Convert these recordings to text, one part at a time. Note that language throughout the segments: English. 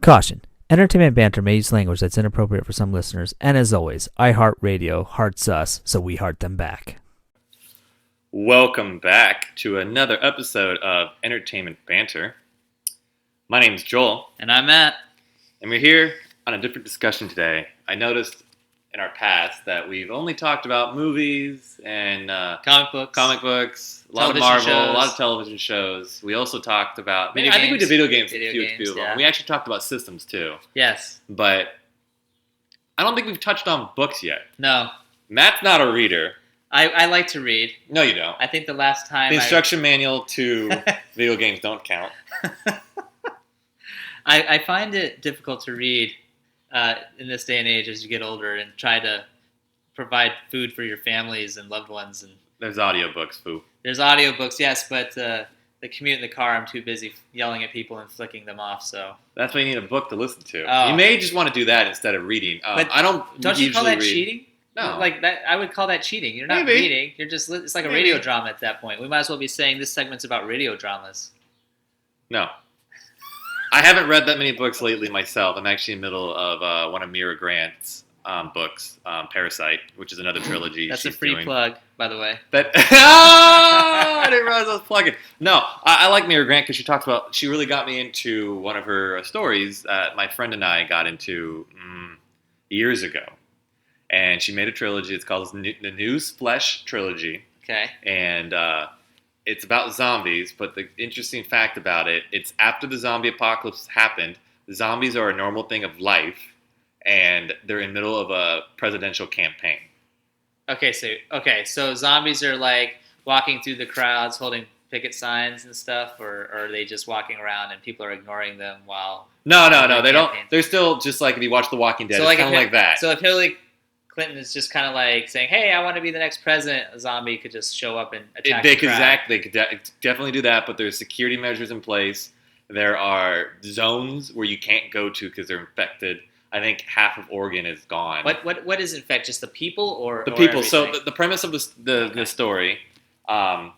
Caution. Entertainment banter may use language that's inappropriate for some listeners, and as always, iHeartRadio hearts us, so we heart them back. Welcome back to another episode of Entertainment Banter. My name's Joel. And I'm Matt. And we're here on a different discussion today. I noticed in our past that we've only talked about movies and comic books, a lot of television Marvel, shows. a lot of television shows. We also talked about, Video I think we games. did video games. Video a few games, of them. yeah. We actually talked about systems too. Yes. But I don't think we've touched on books yet. No. Matt's not a reader. I like to read. No, you don't. I think the last time The instruction manual to video games don't count. I find it difficult to read in this day and age as you get older and try to provide food for your families and loved ones. And There's audiobooks, Foo. there's audiobooks, yes, but the commute in the car, I'm too busy yelling at people and flicking them off. So That's why you need a book to listen to. Oh. You may just want to do that instead of reading. But I don't you call that read. cheating? No. Like that, I would call that cheating. You're not Maybe. reading. You're just, it's like a Maybe. radio drama at that point. We might as well be saying this segment's about radio dramas. No. I haven't read that many books lately myself. I'm actually in the middle of one of Mira Grant's books, Parasite, which is another trilogy. That's a she's free doing. plug, by the way. That I didn't realize I was plugging. No, I like Mira Grant because she really got me into one of her stories that my friend and I got into years ago. And she made a trilogy. It's called the News Flesh Trilogy. Okay. And it's about zombies, but the interesting fact about it, it's after the zombie apocalypse happened. Zombies are a normal thing of life, and they're in the middle of a presidential campaign. Okay, so zombies are like walking through the crowds, holding picket signs and stuff, or are they just walking around and people are ignoring them while? No, Campaign. they don't. They're still just like if you watch The Walking Dead, So it's like kind of like that. So if Hillary Clinton is just kind of like saying, "Hey, I want to be the next president," a zombie could just show up and attack They the could crowd. definitely do that, but there's security measures in place. There are zones where you can't go to because they're infected. I think half of Oregon is gone. What is in fact just the people or The or people. So everything? the premise of the story,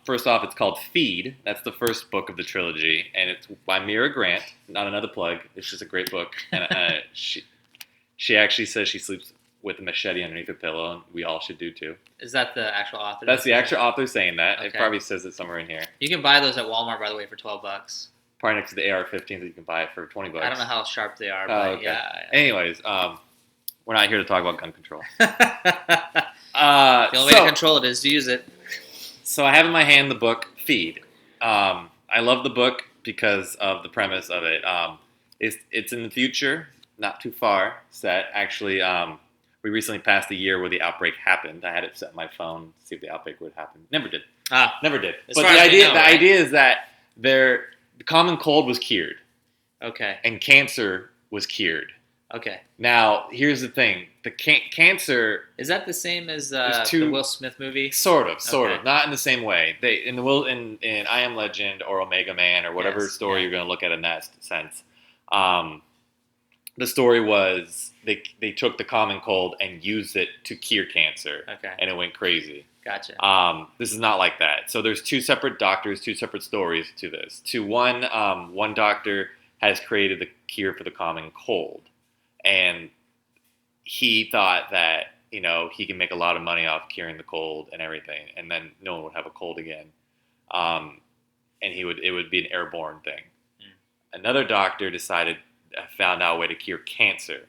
first off, it's called Feed. That's the first book of the trilogy, and it's by Mira Grant. Not another plug. It's just a great book, and she actually says she sleeps with a machete underneath her pillow, and we all should do too. Is that the actual author? That's the actual author saying that. It Okay. probably says it somewhere in here. You can buy those at Walmart, by the way, for $12. Probably next to the AR-15 that you can buy it for $20. I don't know how sharp they are, Oh, but okay. yeah. Anyways, we're not here to talk about gun control. The only way to control it is to use it. So I have in my hand the book Feed. I love the book because of the premise of it. It's in the future, not too far set. Actually, we recently passed a year where the outbreak happened. I had it set on my phone to see if the outbreak would happen. Never did. Never did. As But far the as we idea, know, the right? idea is that the common cold was cured Okay. and cancer was cured. Okay. Now, here's the thing: the cancer. Is that the same as There's two- the Will Smith movie? Sort of, Okay. not in the same way. They in I Am Legend or Omega Man or whatever Yes, story yeah. you're going to look at in that sense. The story was they took the common cold and used it to cure cancer, Okay. and it went crazy. Gotcha. This is not like that. So there's two separate doctors, two separate stories to this. One doctor has created the cure for the common cold, and he thought that he can make a lot of money off curing the cold and everything, and then no one would have a cold again, and it would be an airborne thing. Another doctor found out a way to cure cancer,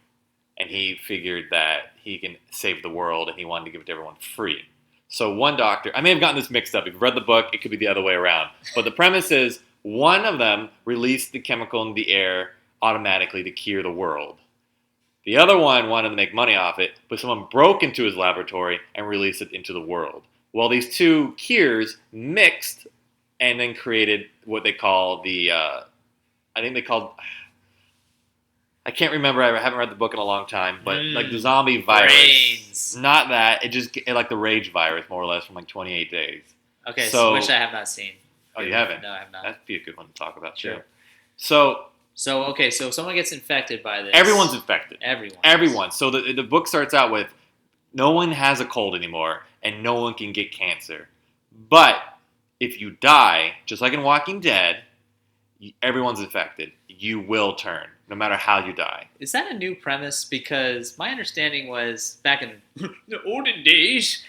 and he figured that he can save the world, and he wanted to give it to everyone free. So one doctor, I may have gotten this mixed up. If you've read the book, it could be the other way around. But the premise is one of them released the chemical in the air automatically to cure the world. The other one wanted to make money off it, but someone broke into his laboratory and released it into the world. Well, these two cures mixed and then created what they call I can't remember. I haven't read the book in a long time, but like the zombie virus. Brains. Not that. It like the rage virus, more or less, from like 28 days. Okay, so- which I have not seen. Oh, you haven't? No, I have not. That'd be a good one to talk about, Sure. too. So So someone gets infected by this. everyone's infected. Everyone. So the book starts out with no one has a cold anymore, and no one can get cancer. But if you die, just like in Walking Dead, everyone's infected. You will turn, no matter how you die. Is that a new premise? Because my understanding was back in the olden days,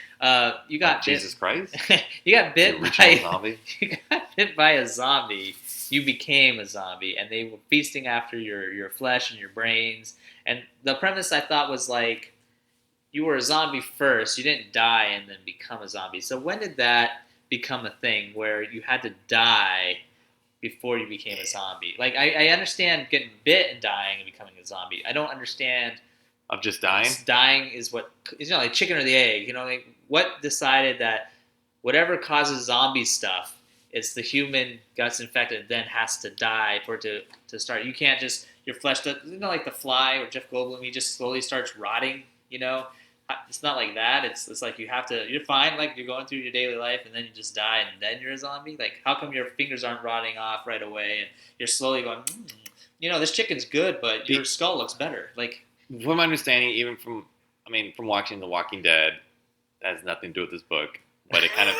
you got Jesus Christ, you got bit you original by zombie. you got bit by a zombie. You became a zombie, and they were feasting after your flesh and your brains. And the premise I thought was like you were a zombie first. You didn't die and then become a zombie. So when did that become a thing where you had to die before you became a zombie? Like I understand getting bit and dying and becoming a zombie. I don't understand Of just dying. dying is what like chicken or the egg. Like what decided that whatever causes zombie stuff, it's the human gets infected and then has to die for it to start. You can't just your flesh does, like the Fly or Jeff Goldblum. He just slowly starts rotting. It's not like that. It's like you have to. You're fine, like you're going through your daily life, and then you just die, and then you're a zombie. Like, how come your fingers aren't rotting off right away, and you're slowly going? This chicken's good, but your skull looks better. Like, from my understanding, even from watching The Walking Dead, that has nothing to do with this book, but it kind of.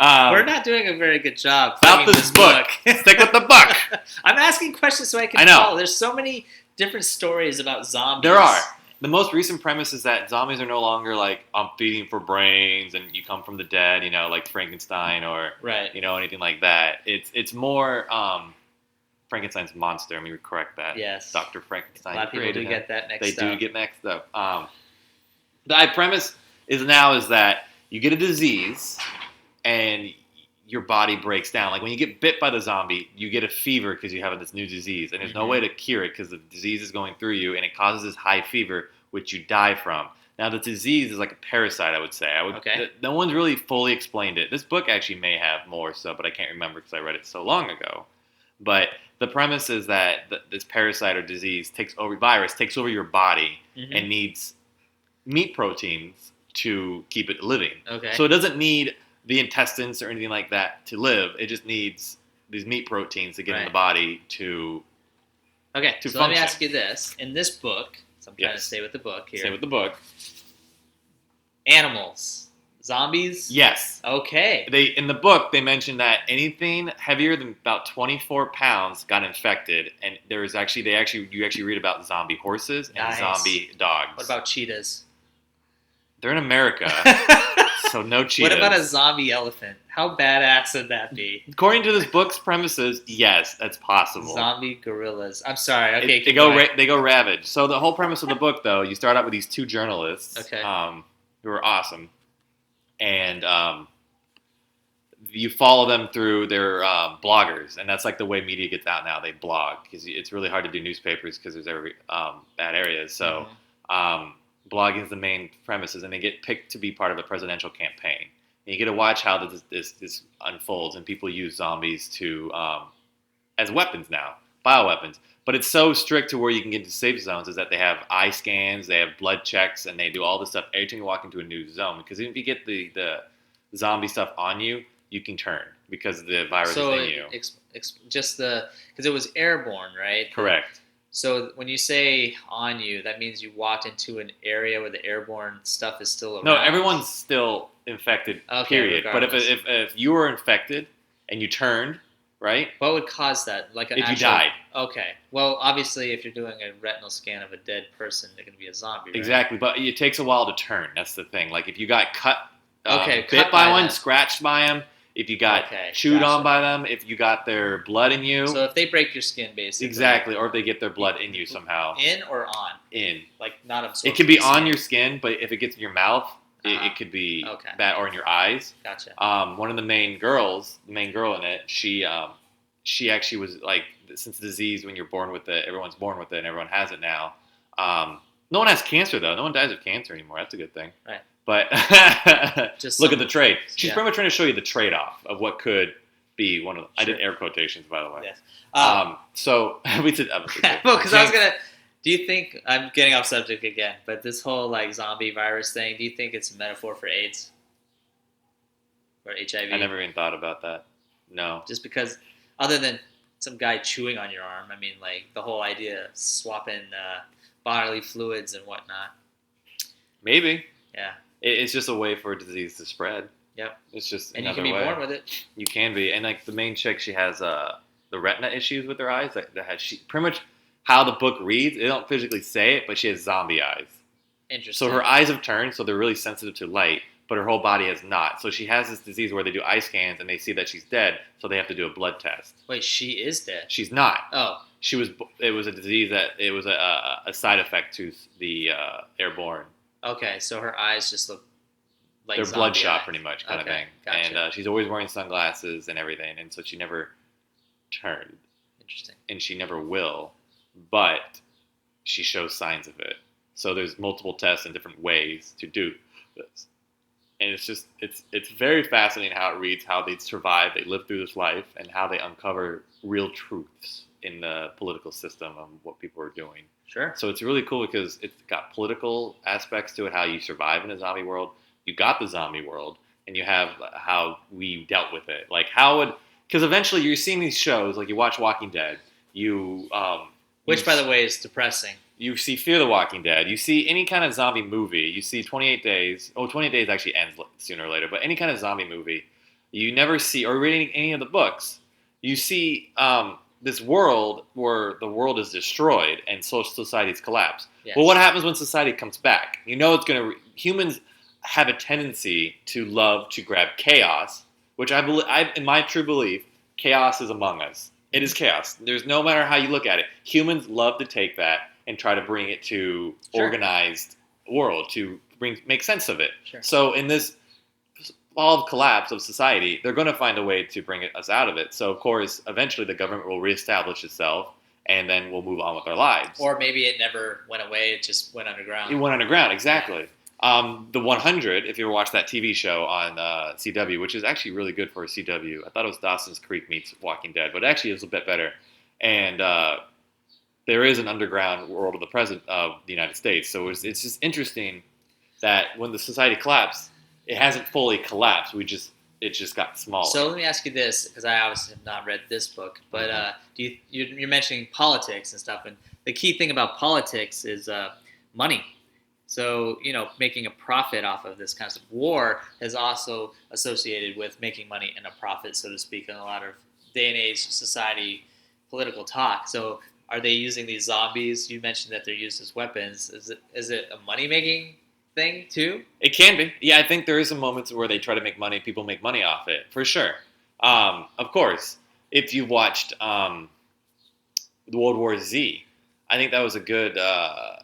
We're not doing a very good job about this book. Stick with the book. I'm asking questions so I can follow. There's so many different stories about zombies. There are. The most recent premise is that zombies are no longer like I'm feeding for brains and you come from the dead, like Frankenstein or anything like that. It's more Frankenstein's monster. Let me correct that. Yes, Dr. Frankenstein. A lot of people do get that mixed up. They do get mixed up. The premise is that you get a disease and your body breaks down. Like when you get bit by the zombie, you get a fever because you have this new disease, and there's no way to cure it because the disease is going through you, and it causes this high fever, which you die from. Now the disease is like a parasite, I would say. No one's really fully explained it. This book actually may have more so, but I can't remember because I read it so long ago. But the premise is that this parasite or disease takes over your body and needs meat proteins to keep it living. Okay. So it doesn't need the intestines or anything like that to live. It just needs these meat proteins to get in the body to function. Let me ask you this. In this book, so I'm trying to stay with the book here. Stay with the book. Animals. Zombies? Yes. Okay. In the book, they mentioned that anything heavier than about 24 pounds got infected, and you actually read about zombie horses and zombie dogs. What about cheetahs? They're in America. So no cheetahs. What about a zombie elephant? How badass would that be? According to this book's premises, yes, that's possible. Zombie gorillas. I'm sorry. Okay, they go ravage. So the whole premise of the book, though, you start out with these two journalists, who are awesome, and you follow them through their bloggers, and that's like the way media gets out now. They blog because it's really hard to do newspapers because there's every bad areas. So. Blogging is the main premises, and they get picked to be part of a presidential campaign. And you get to watch how this unfolds, and people use zombies as weapons now, bioweapons. But it's so strict to where you can get into safe zones is that they have eye scans, they have blood checks, and they do all this stuff every time you walk into a new zone. Because even if you get the zombie stuff on you, you can turn because the virus is in you. Because it was airborne, right? Correct. So when you say on you, that means you walked into an area where the airborne stuff is still around? No, everyone's still infected, period. Regardless. But if you were infected and you turned, right? What would cause that? If you died. Okay. Well, obviously, if you're doing a retinal scan of a dead person, they're going to be a zombie, right? Exactly, but it takes a while to turn. That's the thing. Like if you got cut cut by one, scratched by them, if you got chewed on by them, if you got their blood in you. So if they break your skin, basically. Exactly, or if they get their blood in you somehow. In or on? In. Like not absorbed. It can be on your skin, but if it gets in your mouth, it could be bad, or in your eyes. Gotcha. One of the main girl in it, she actually was like, since the disease, when you're born with it, everyone's born with it, and everyone has it now. No one has cancer, though. No one dies of cancer anymore. That's a good thing. Right. But just look at the trade. She's pretty much trying to show you the trade-off of what could be one of. I did air quotations, by the way. Yes. So we did. Well, because I was gonna. Do you think I'm getting off subject again? But this whole like zombie virus thing. Do you think it's a metaphor for AIDS or HIV? I never even thought about that. No. Just because, other than some guy chewing on your arm, I mean, like the whole idea of swapping bodily fluids and whatnot. Maybe. Yeah. It's just a way for a disease to spread. Yep. It's just and you another can be way. born with it. You can be, and like the main chick, she has the the retina issues with her eyes. That has she pretty much how the book reads. They don't physically say it, but she has zombie eyes. Interesting. So her eyes have turned, so they're really sensitive to light, but her whole body has not. So she has this disease where they do eye scans and they see that she's dead, so they have to do a blood test. Wait, she is dead. She's not. Oh, She was. It was a disease that it was a side effect to the airborne. okay. So her eyes just look like They're zombie bloodshot, eyes. pretty much, kind of Okay, thing. gotcha. And she's always wearing sunglasses and everything, and so she never turned, Interesting. and she never will, but she shows signs of it. So there's multiple tests and different ways to do this, and it's very fascinating how it reads, how they survive, they live through this life, and how they uncover real truths in the political system of what people are doing. Sure. So it's really cool because it's got political aspects to it, how you survive in a zombie world. You got the zombie world, and you have how we dealt with it. Like how would, because eventually you're seeing these shows, like you watch Walking Dead, Which, by the way, is depressing. you see Fear the Walking Dead, you see any kind of zombie movie, you see 28 Days, 28 Days actually ends sooner or later, but any kind of zombie movie, you never see, or reading any of the books, you see this world where the world is destroyed and social societies collapse. Yes. Well, what happens when society comes back? You know it's going to, humans have a tendency to love to grab chaos, which I believe, in my true belief, chaos is among us. It is chaos. There's no matter how you look at it. Humans love to take that and try to bring it to Sure. organized world to make sense of it. Sure. So in this all collapse of society, they're going to find a way to bring us out of it. So of course, eventually the government will reestablish itself, and then we'll move on with our lives. Or maybe it never went away; it just went underground. It went underground, exactly. The 100, if you ever watched that TV show on CW, which is actually really good for a CW. I thought it was Dawson's Creek meets Walking Dead, but actually it's a bit better. And there is an underground world of the present of the United States. So it's just interesting that when the society collapsed, it hasn't fully collapsed. It just got smaller. So let me ask you this, because I obviously have not read this book, but you're mentioning politics and stuff, and the key thing about politics is money. So, making a profit off of this kind of stuff. War is also associated with making money and a profit, so to speak, in a lot of day and age society political talk. So are they using these zombies? You mentioned that they're used as weapons. Is it a money-making thing, too? It can be. Yeah, I think there is some moments where they try to make money. People make money off it, for sure. Of course, if you watched the World War Z, I think that was a good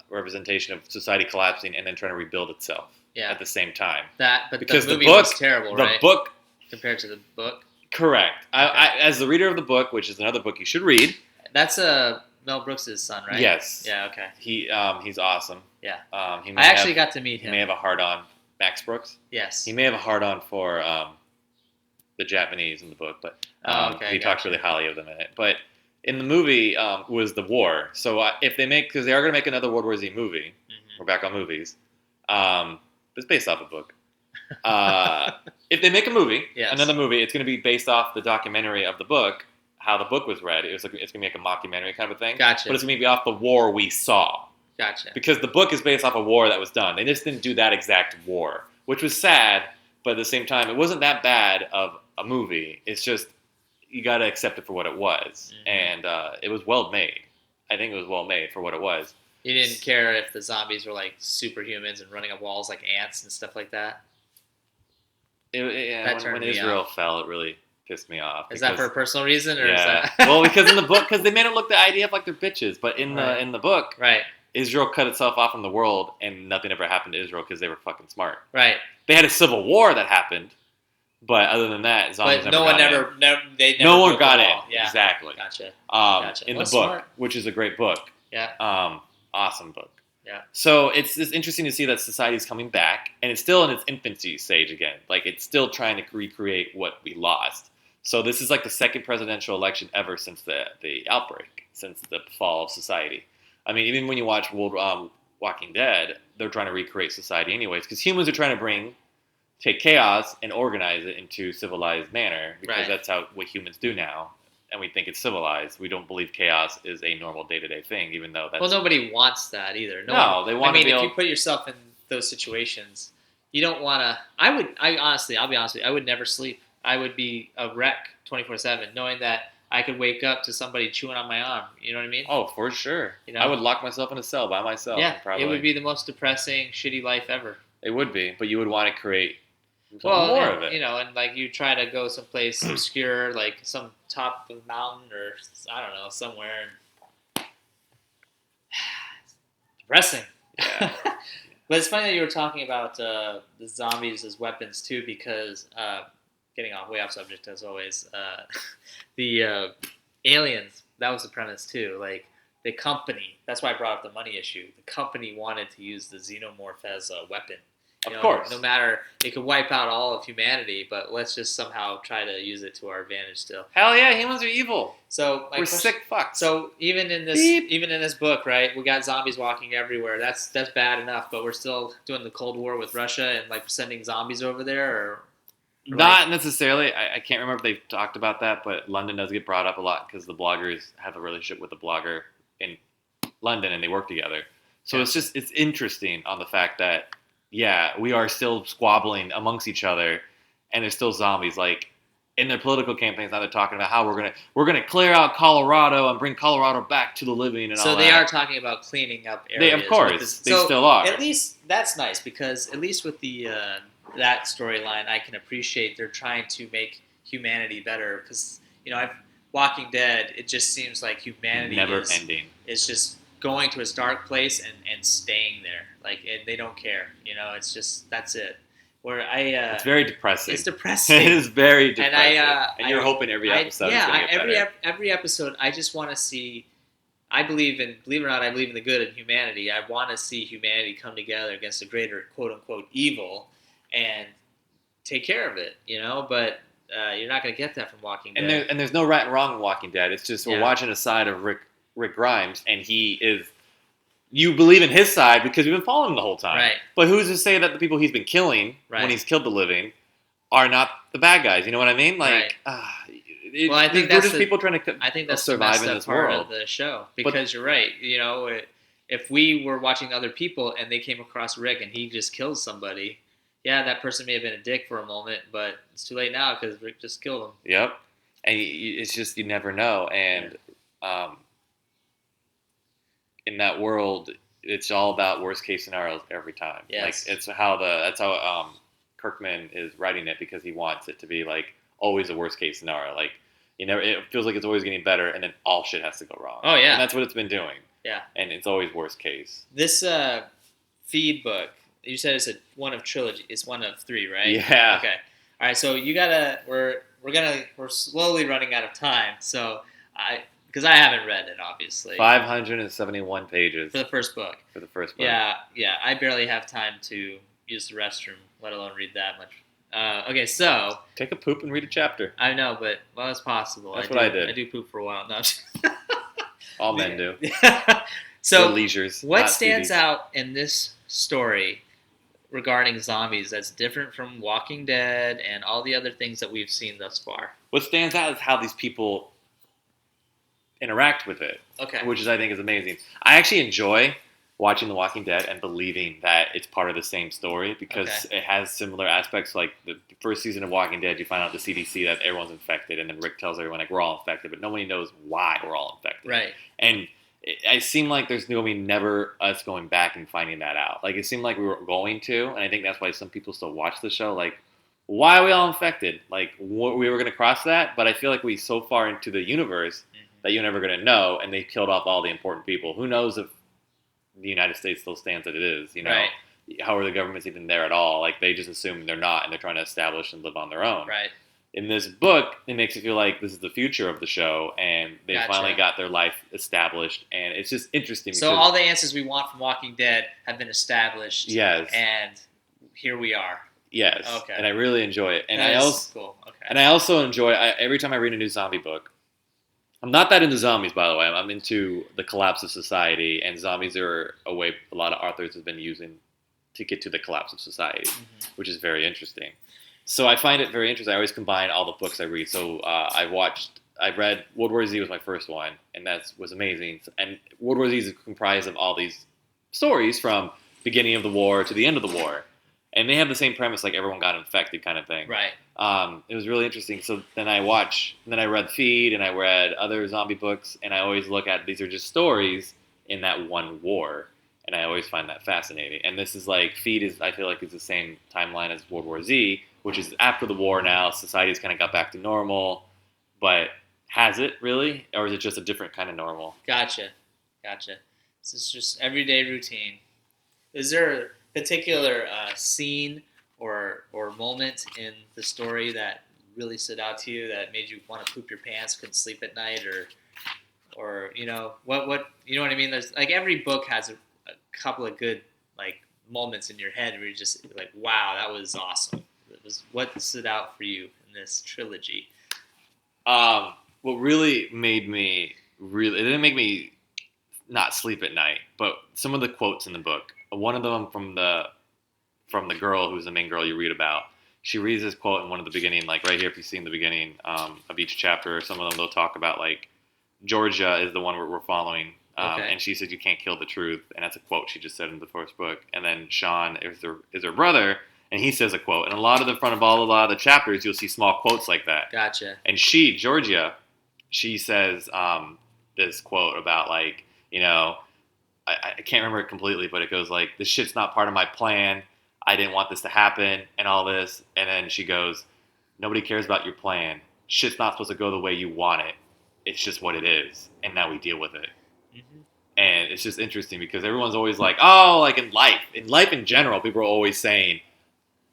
representation of society collapsing and then trying to rebuild itself at the same time. But because the movie book was terrible, the right? book, compared to the book. correct. I, as the reader of the book, which is another book you should read. That's Mel Brooks' son, right? Yes. Yeah. Okay. He's awesome. Yeah. He I actually got to meet He him. may have a hard on Max Brooks. Yes. He may have a hard on for the Japanese in the book, but he talks really highly of them in it. But in the movie was the war. So if they make, because they are going to make another World War Z movie, we're back on movies. It's based off a book. If they make a movie, another movie, it's going to be based off the documentary of the book, how the book was read. It's going to be like a mockumentary kind of a thing. Gotcha. But it's going to be off the war we saw. Gotcha. Because the book is based off a war that was done. They just didn't do that exact war, which was sad, but at the same time, it wasn't that bad of a movie. It's just, you got to accept it for what it was. And it was well made. I think it was well made for what it was. You didn't care if the zombies were like superhumans and running up walls like ants and stuff like that? When Israel fell, it really pissed me off. Is that for a personal reason? Or yeah. Is that... Well, because in the book, because they made it look the idea of like they're bitches, but in the book, right, Israel cut itself off from the world, and nothing ever happened to Israel because they were fucking smart. Right. They had a civil war that happened, but other than that, zombies but never got in. No one got in. Yeah. Exactly. Gotcha. In the book, smart. which is a great book. Yeah. Awesome book. Yeah. So it's interesting to see that society is coming back, and it's still in its infancy stage again. Like it's still trying to recreate what we lost. So this is like the second presidential election ever since the outbreak, since the fall of society. I mean, even when you watch Walking Dead, they're trying to recreate society anyways, because humans are trying to take chaos and organize it into civilized manner, because that's what humans do now. And we think it's civilized. We don't believe chaos is a normal day-to-day thing, even though that's... Well, nobody wants that either. No, they want to be if you put yourself in those situations, you don't want to... I'll be honest with you, I would never sleep. I would be a wreck 24/7, knowing that I could wake up to somebody chewing on my arm. You know what I mean? Oh, for sure. You know? I would lock myself in a cell by myself. Yeah, probably. it would be the most depressing, shitty life ever. It would be, but you would want to create Well, of it. You know, and like you try to go someplace obscure, like some top of a mountain or I don't know, somewhere. It's depressing. Yeah. But it's funny that you were talking about the zombies as weapons too, because getting way off subject as always. The aliens, that was the premise too. Like the company, that's why I brought up the money issue. The company wanted to use the xenomorph as a weapon. Of course. No matter, it could wipe out all of humanity, but let's just somehow try to use it to our advantage still. Hell yeah, humans are evil. So we're sick fucks. So even in this book, right, we got zombies walking everywhere. That's bad enough, but we're still doing the Cold War with Russia and like sending zombies over there, or not necessarily. I can't remember if they've talked about that, but London does get brought up a lot because the bloggers have a relationship with the blogger in London and they work together. So it's interesting on the fact that we are still squabbling amongst each other, and there's still zombies. Like in their political campaigns, now they're talking about how we're gonna clear out Colorado and bring Colorado back to the living and all that. So they are talking about cleaning up areas. Of course, they still are. At least that's nice because at least with the that storyline, I can appreciate they're trying to make humanity better because Walking Dead, it just seems like humanity never ending. It's just going to a dark place and staying there. Like they don't care. It's just that's it. Where it's very depressing. It's depressing. It is very depressing. And you're hoping every episode is going to get better. Every episode, I just want to see. Believe it or not, I believe in the good in humanity. I want to see humanity come together against a greater quote unquote evil and take care of it. But you're not going to get that from Walking Dead. And there's no right and wrong in Walking Dead. It's just we're watching a side of Rick Grimes, and he is. You believe in his side because you've been following him the whole time. Right. But who's to say that the people he's been killing when he's killed the living are not the bad guys? You know what I mean? Like, well, I think they're just people trying to. I think that's survive the in this part world of the show because you're right. If we were watching other people and they came across Rick and he just killed somebody, that person may have been a dick for a moment, but it's too late now because Rick just killed him. Yep, and it's just you never know, and in that world, it's all about worst case scenarios every time. Yes. Like that's how Kirkman is writing it because he wants it to be like always a worst case scenario. Like it feels like it's always getting better, and then all shit has to go wrong. Oh yeah, and that's what it's been doing. Yeah, and it's always worst case. This feed book, you said it's one of trilogy. It's one of 3, right? Yeah. Okay. All right. So you gotta. We're slowly running out of time. So because I haven't read it, obviously. 571 pages for the first book. Yeah. I barely have time to use the restroom, let alone read that much. Okay, so take a poop and read a chapter. I know, but it's possible. That's what I did. I do poop for a while. No. All men do. So, leisures. What stands out in this story regarding zombies that's different from Walking Dead and all the other things that we've seen thus far? What stands out is how these people interact with it, which I think is amazing. I actually enjoy watching The Walking Dead and believing that it's part of the same story because it has similar aspects. Like the first season of Walking Dead, you find out the CDC that everyone's infected, and then Rick tells everyone like we're all infected, but nobody knows why we're all infected. Right. And it seemed like there's going to be never us going back and finding that out. Like it seemed like we were going to, and I think that's why some people still watch the show. Like, why are we all infected? Like we were going to cross that, but I feel like we so far into the universe that you're never going to know, and they killed off all the important people. Who knows if the United States still stands as it is, Right. How are the governments even there at all? Like, they just assume they're not, and they're trying to establish and live on their own. Right. In this book, it makes you feel like this is the future of the show, and they finally got their life established, and it's just interesting. So all the answers we want from Walking Dead have been established. Yes. And here we are. Yes. Okay. And I really enjoy it. And cool. Okay. And I also enjoy, every time I read a new zombie book, I'm not that into zombies, by the way. I'm into the collapse of society, and zombies are a way a lot of authors have been using to get to the collapse of society, which is very interesting. So I find it very interesting. I always combine all the books I read. So I read World War Z was my first one, and that was amazing. And World War Z is comprised of all these stories from beginning of the war to the end of the war. and they have the same premise, like everyone got infected kind of thing. Right. It was really interesting. So then I read Feed, and I read other zombie books, and I always look at these are just stories in that one war, and I always find that fascinating. And this is like Feed is I feel like is the same timeline as World War Z, which is after the war now. Society's kind of got back to normal, but has it really, or is it just a different kind of normal? Gotcha. This is just everyday routine. Is there a particular scene or moment in the story that really stood out to you that made you want to poop your pants, couldn't sleep at night, or what you know what I mean? There's like every book has a couple of good like moments in your head where you're just like, wow, that was awesome. It was what stood out for you in this trilogy. What really made me it didn't make me not sleep at night, but some of the quotes in the book. One of them from the girl who's the main girl you read about. She reads this quote in one of the beginning, like right here, if you see in the beginning of each chapter. Some of them they'll talk about like Georgia is the one we're following, Okay. and she says you can't kill the truth, and that's a quote she just said in the first book. And then Sean is her brother, and he says a quote. And a lot of a lot of the chapters you'll see small quotes like that. Gotcha. And Georgia, she says this quote about like I can't remember it completely, but it goes like, this shit's not part of my plan. I didn't want this to happen and all this. And then she goes, nobody cares about your plan. Shit's not supposed to go the way you want it. It's just what it is. And now we deal with it. Mm-hmm. And it's just interesting because everyone's always like, oh, like in life in general, people are always saying,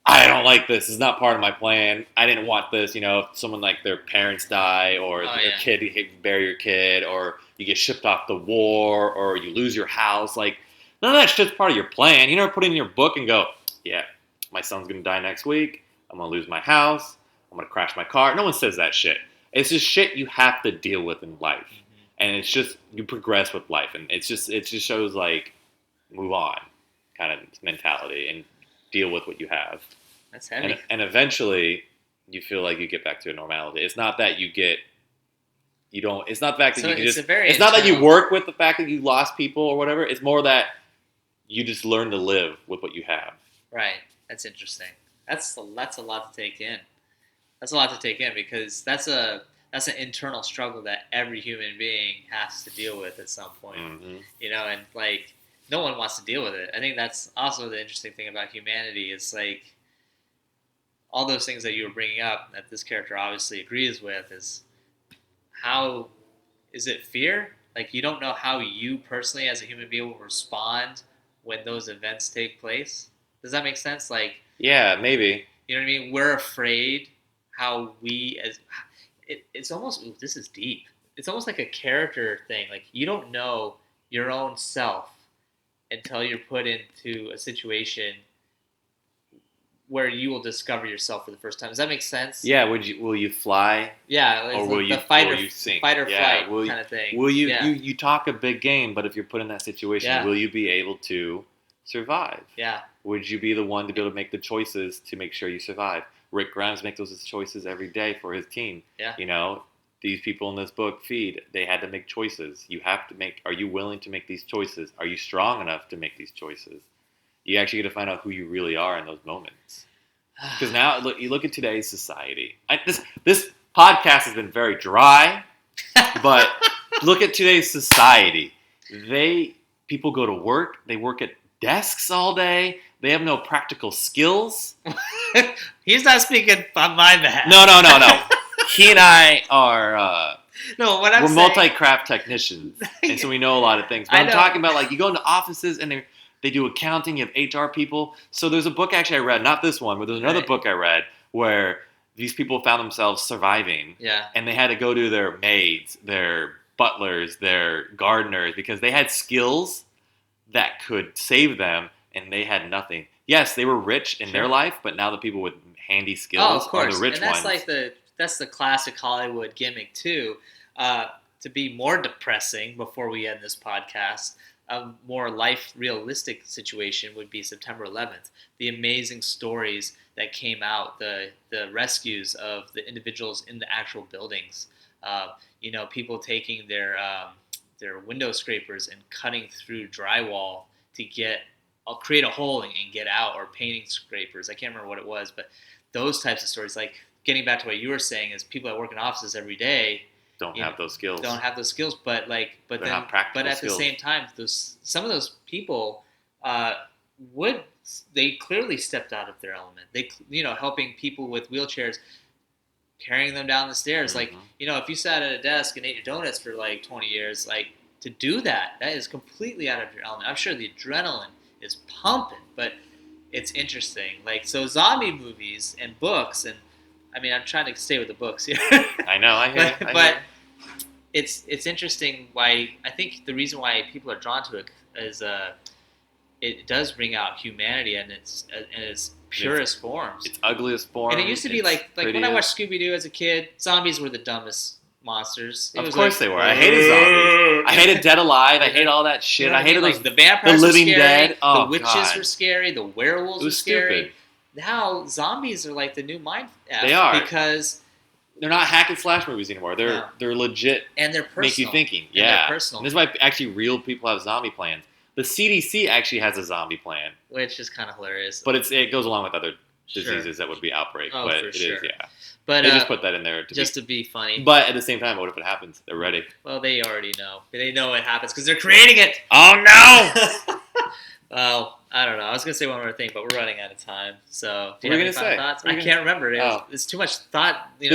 I don't like this. It's not part of my plan. I didn't want this. If someone like their parents die or their kid, you bury your kid, or you get shipped off the war, or you lose your house. Like, none of that shit's part of your plan. You never put it in your book and go, yeah, my son's going to die next week. I'm going to lose my house. I'm going to crash my car. No one says that shit. It's just shit you have to deal with in life. Mm-hmm. And it's just, you progress with life. And it just shows like, move on kind of mentality and deal with what you have. That's heavy. And eventually, you feel like you get back to a normality. It's not that it's not the fact that you can just. It's not that you work with the fact that you lost people or whatever. It's more that you just learn to live with what you have. Right. That's interesting. That's a lot to take in. That's a lot to take in because that's an internal struggle that every human being has to deal with at some point. Mm-hmm. And like no one wants to deal with it. I think that's also the interesting thing about humanity is like all those things that you were bringing up that this character obviously agrees with is how is it fear? Like you don't know how you personally as a human being will respond when those events take place. Does that make sense? Like yeah, maybe. You know what I mean? We're afraid how we as it's almost this is deep. It's almost like a character thing. Like you don't know your own self until you're put into a situation where you will discover yourself for the first time. Does that make sense? Yeah. Will you fly? Yeah. Or will you sink? Fight or flight kind of thing. Will you? Yeah. You talk a big game, but if you're put in that situation, will you be able to survive? Yeah. Would you be the one to be able to make the choices to make sure you survive? Rick Grimes makes those choices every day for his team. Yeah. These people in this book, Feed, they had to make choices. You have to make. Are you willing to make these choices? Are you strong enough to make these choices? You actually get to find out who you really are in those moments. Because now, you look at today's society. This podcast has been very dry, but look at today's society. People go to work. They work at desks all day. They have no practical skills. He's not speaking on my behalf. No. He and I are. We're multi-craft technicians, and so we know a lot of things. But I'm talking about like you go into offices and they do accounting. You have HR people. So there's a book actually I read, not this one, but there's another book I read where these people found themselves surviving. Yeah. And they had to go to their maids, their butlers, their gardeners because they had skills that could save them, and they had nothing. Yes, they were rich in their life, but now the people with handy skills are the rich ones. That's the classic Hollywood gimmick too. To be more depressing before we end this podcast, a more realistic situation would be September 11th. The amazing stories that came out, the rescues of the individuals in the actual buildings. People taking their window scrapers and cutting through drywall to get I'll create a hole and get out, or painting scrapers. I can't remember what it was, but those types of stories, like getting back to what you were saying, is people that work in offices every day Don't have those skills. don't have those skills, but They're then not practical but at skills. the same time, some of those people they clearly stepped out of their element. They helping people with wheelchairs, carrying them down the stairs. Mhm. Like, if you sat at a desk and ate your donuts for like 20 years, like, to do that is completely out of your element. I'm sure the adrenaline is pumping, but it's interesting. Like, so zombie movies and books, and I mean, I'm trying to stay with the books here. I know, I hear. but it's interesting why, I think the reason why people are drawn to it is it does bring out humanity in its purest forms. Its ugliest form. And it used to be like when I watched Scooby-Doo as a kid, zombies were the dumbest monsters. Of course they were. I hated zombies. I hated Dead Alive. I hate all that shit. I hated those. The vampires The Living were scary. Dead. Oh, the witches God. were scary. The werewolves It was were scary. stupid. Now zombies are like the new mind F. They are. Because They're not hack and slash movies anymore. They're legit. and they're personal. Make you thinking. And Yeah. they're personal. And this is why actually real people have zombie plans. The CDC actually has a zombie plan, Which is kind of hilarious. but it goes along with other Sure. diseases that would be outbreak. Oh, but for it sure. is, yeah. But They just put that in there to be funny. But at the same time, what if it happens? They're ready. Well, they already know. They know it happens because they're creating it. Oh no! Well, I don't know. I was gonna say one more thing, but we're running out of time. So, do you What have were you any gonna final say? thoughts? What I were you can't remember. It's too much thought. This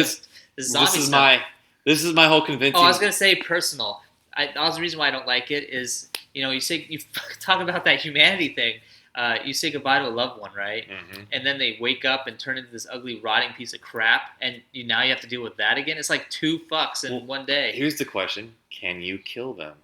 zombie This is stuff. this is my whole convincing. Oh, I was gonna say personal. The reason why I don't like it is, you talk about that humanity thing. You say goodbye to a loved one, right? Mhm. And then they wake up and turn into this ugly, rotting piece of crap, and now you have to deal with that again. It's like two fucks in one day. Here's the question: can you kill them?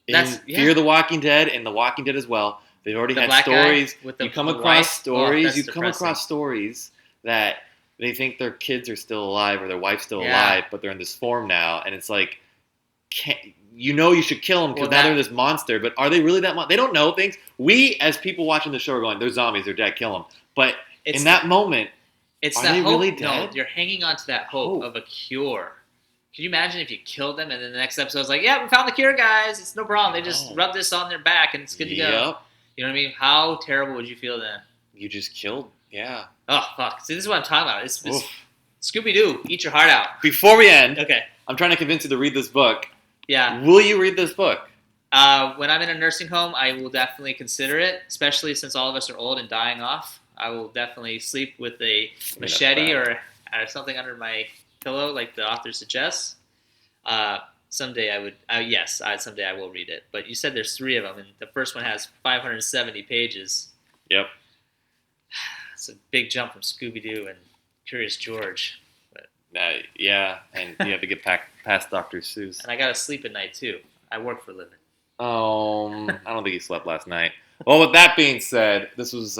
That's- In Fear the Walking Dead and The Walking Dead as well. They've already The had black guy stories. with You come the across wife? stories. That's You come depressing. across stories that they think their kids are still alive or their wife's still Yeah. alive, but they're in this form now, and it's like, you should kill them because Well, now they're this monster. But are they really that? They don't know things. We, as people watching the show, are going, "They're zombies. They're dead. Kill them." But It's in that moment, It's Are that they hope. really No, dead? you're hanging on to that hope Hope. of a cure. Can you imagine if you killed them and then the next episode's like, "Yeah, we found the cure, guys. It's no problem. They just No. rub this on their back and it's good to go." Yep, You know what I mean? How terrible would you feel then? you just killed. Yeah. Oh fuck! See, this is what I'm talking about. It's Oof. Scooby Doo. Eat your heart out. Before we end, Okay. I'm trying to convince you to read this book. Yeah. Will you read this book? When I'm in a nursing home, I will definitely consider it, especially since all of us are old and dying off. I will definitely sleep with a machete or something under my pillow, like the author suggests. Someday I would, someday I will read it. But you said there's 3 of them, and the first one has 570 pages. Yep. It's a big jump from Scooby-Doo and Curious George. Yeah, and you have to get past Dr. Seuss. And I gotta sleep at night too. I work for a living. I don't think you slept last night. Well, with that being said, this was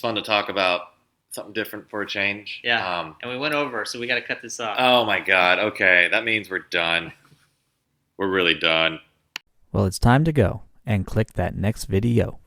fun to talk about something different for a change. Yeah. And we went over, so we gotta cut this off. Oh my God. Okay, that means we're done. We're really done. Well, it's time to go and click that next video.